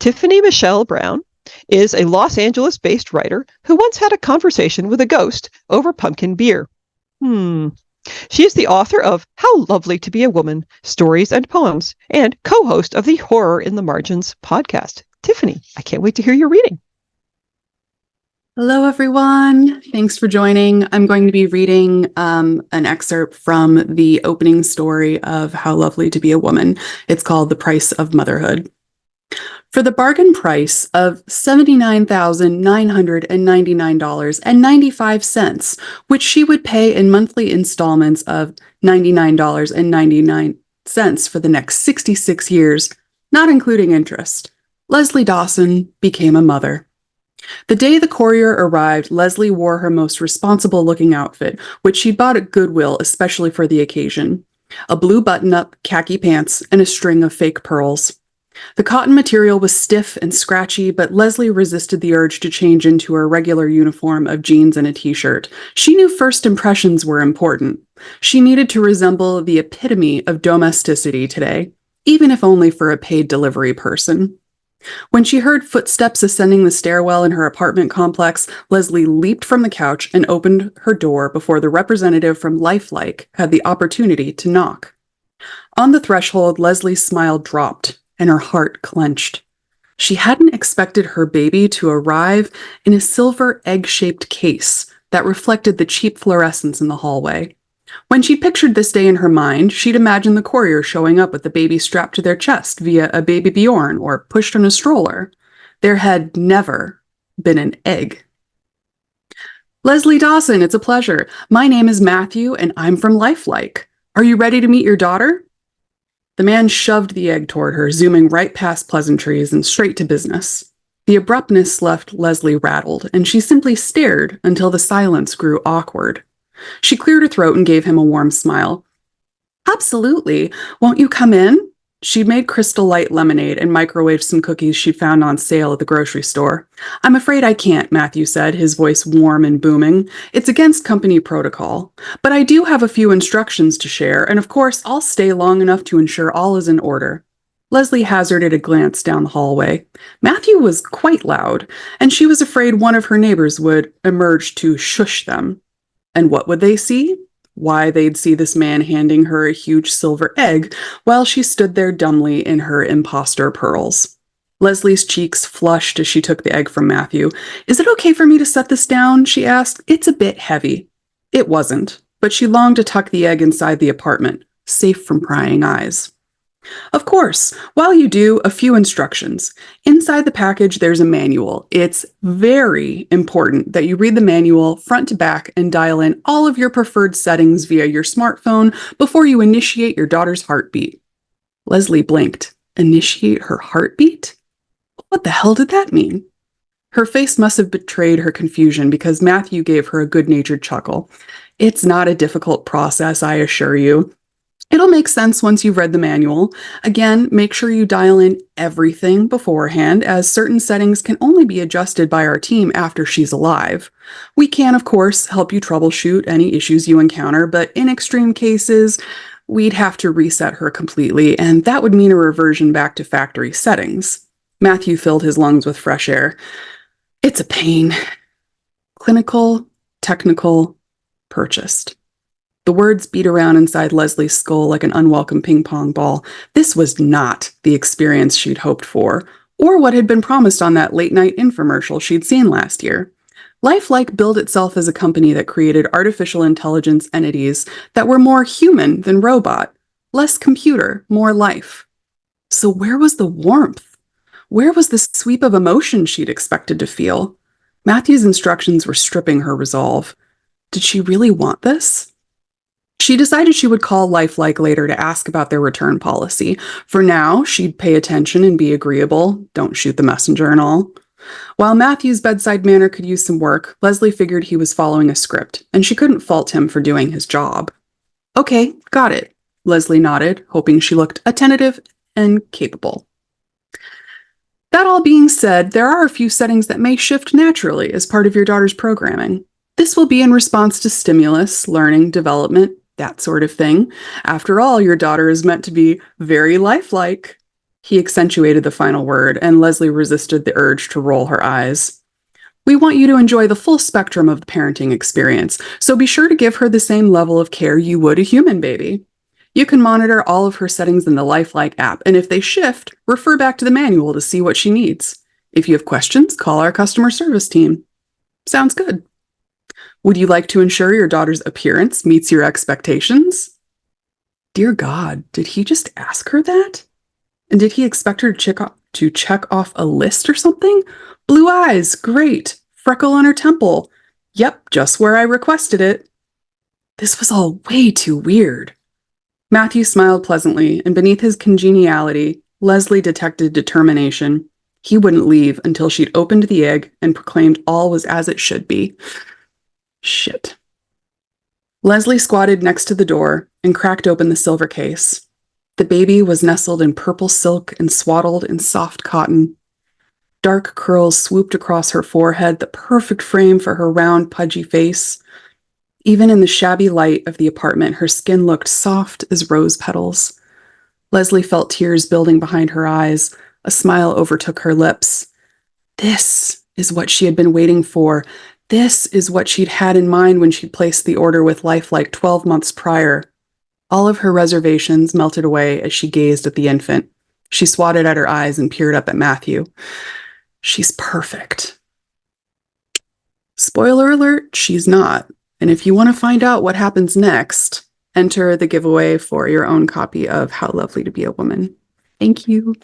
Tiffany Michelle Brown is a Los Angeles-based writer who once had a conversation with a ghost over pumpkin beer. She is the author of How Lovely to Be a Woman, Stories and Poems, and co-host of the Horror in the Margins podcast. Tiffany, I can't wait to hear your reading. Hello, everyone. Thanks for joining. I'm going to be reading an excerpt from the opening story of How Lovely to Be a Woman. It's called The Price of Motherhood. For the bargain price of $79,999.95, which she would pay in monthly installments of $99.99 for the next 66 years, not including interest, Leslie Dawson became a mother. The day the courier arrived, Leslie wore her most responsible-looking outfit, which she'd bought at Goodwill especially for the occasion. A blue button-up, khaki pants, and a string of fake pearls. The cotton material was stiff and scratchy, but Leslie resisted the urge to change into her regular uniform of jeans and a t-shirt. She knew first impressions were important. She needed to resemble the epitome of domesticity today, even if only for a paid delivery person. When she heard footsteps ascending the stairwell in her apartment complex, Leslie leaped from the couch and opened her door before the representative from Lifelike had the opportunity to knock. On the threshold, Leslie's smile dropped and her heart clenched. She hadn't expected her baby to arrive in a silver egg-shaped case that reflected the cheap fluorescence in the hallway. When she pictured this day in her mind, she'd imagined the courier showing up with the baby strapped to their chest via a baby Bjorn or pushed in a stroller. There had never been an egg. Leslie Dawson, it's a pleasure. My name is Matthew, and I'm from Lifelike. Are you ready to meet your daughter? The man shoved the egg toward her, zooming right past pleasantries and straight to business. The abruptness left Leslie rattled, and she simply stared until the silence grew awkward. She cleared her throat and gave him a warm smile. Absolutely. Won't you come in? She'd made Crystal Light lemonade and microwaved some cookies she'd found on sale at the grocery store. I'm afraid I can't, Matthew said, his voice warm and booming. It's against company protocol. But I do have a few instructions to share, and of course, I'll stay long enough to ensure all is in order. Leslie hazarded a glance down the hallway. Matthew was quite loud, and she was afraid one of her neighbors would emerge to shush them. And what would they see? Why, they'd see this man handing her a huge silver egg while she stood there dumbly in her imposter pearls. Leslie's cheeks flushed as she took the egg from Matthew. Is it okay for me to set this down? She asked. It's a bit heavy. It wasn't, but she longed to tuck the egg inside the apartment, safe from prying eyes. Of course, while you do, a few instructions. Inside the package, there's a manual. It's very important that you read the manual front to back and dial in all of your preferred settings via your smartphone before you initiate your daughter's heartbeat. Leslie blinked. Initiate her heartbeat? What the hell did that mean? Her face must have betrayed her confusion because Matthew gave her a good-natured chuckle. It's not a difficult process, I assure you. It'll make sense once you've read the manual. Again, make sure you dial in everything beforehand, as certain settings can only be adjusted by our team after she's alive. We can, of course, help you troubleshoot any issues you encounter, but in extreme cases, we'd have to reset her completely, and that would mean a reversion back to factory settings. Matthew filled his lungs with fresh air. It's a pain. Clinical, technical, purchased. The words beat around inside Leslie's skull like an unwelcome ping-pong ball. This was not the experience she'd hoped for, or what had been promised on that late-night infomercial she'd seen last year. Lifelike billed itself as a company that created artificial intelligence entities that were more human than robot, less computer, more life. So where was the warmth? Where was the sweep of emotion she'd expected to feel? Matthew's instructions were stripping her resolve. Did she really want this? She decided she would call Lifelike later to ask about their return policy. For now, she'd pay attention and be agreeable, don't shoot the messenger and all. While Matthew's bedside manner could use some work, Leslie figured he was following a script, and she couldn't fault him for doing his job. Okay, got it, Leslie nodded, hoping she looked attentive and capable. That all being said, there are a few settings that may shift naturally as part of your daughter's programming. This will be in response to stimulus, learning, development, that sort of thing. After all, your daughter is meant to be very lifelike. He accentuated the final word, and Leslie resisted the urge to roll her eyes. We want you to enjoy the full spectrum of the parenting experience, so be sure to give her the same level of care you would a human baby. You can monitor all of her settings in the Lifelike app, and if they shift, refer back to the manual to see what she needs. If you have questions, call our customer service team. Sounds good. Would you like to ensure your daughter's appearance meets your expectations? Dear God, did he just ask her that? And did he expect her to check off a list or something? Blue eyes, great. Freckle on her temple. Yep, just where I requested it. This was all way too weird. Matthew smiled pleasantly, and beneath his congeniality, Leslie detected determination. He wouldn't leave until she'd opened the egg and proclaimed all was as it should be. Shit. Leslie squatted next to the door and cracked open the silver case. The baby was nestled in purple silk and swaddled in soft cotton. Dark curls swooped across her forehead, the perfect frame for her round, pudgy face. Even in the shabby light of the apartment, her skin looked soft as rose petals. Leslie felt tears building behind her eyes. A smile overtook her lips. This is what she had been waiting for. This is what she'd had in mind when she'd placed the order with Lifelike 12 months prior. All of her reservations melted away as she gazed at the infant. She swatted at her eyes and peered up at Matthew. She's perfect. Spoiler alert, she's not. And if you want to find out what happens next, enter the giveaway for your own copy of How Lovely to Be a Woman. Thank you.